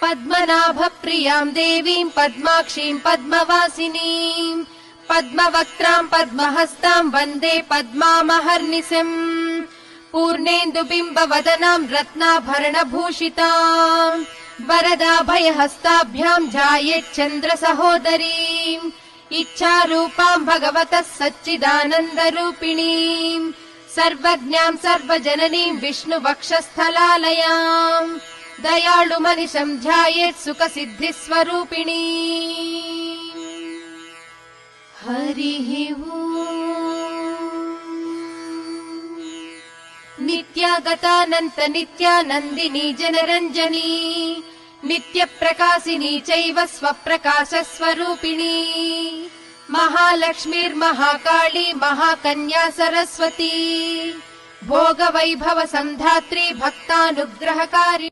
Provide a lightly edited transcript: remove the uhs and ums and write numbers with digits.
पद्मनाभप्रियाम् देवीम् पद्माक्षीम् पद्मवासिनीम् पद्मवक्त्राम् पद्महस्ताम् वन्दे पद्मामहर्निशम् पूर्णेन्दुबिम्बवदनाम् रत्नाभरणभूषिताम् वरदाभयहस्ताभ्याम् ध्यायेच्चन्द्रसहोदरीम् इच्छारूपाम् भगवतः सच्चिदानन्दरूपिणीम् सर्वज्ञाम् सर्वजननीम् विष्णुवक्षस्थलालयाम् दयाळुमनिशम् ध्यायेत् सुखसिद्धिस्वरूपिणी। हरिः नित्यागतानन्त नित्यानन्दिनी जनरञ्जनी नित्यप्रकाशिनी चैव स्वप्रकाशस्वरूपिणी महालक्ष्मीर्महाकाली महाकन्या सरस्वती भोगवैभव सन्धात्री भक्तानुग्रहकारी।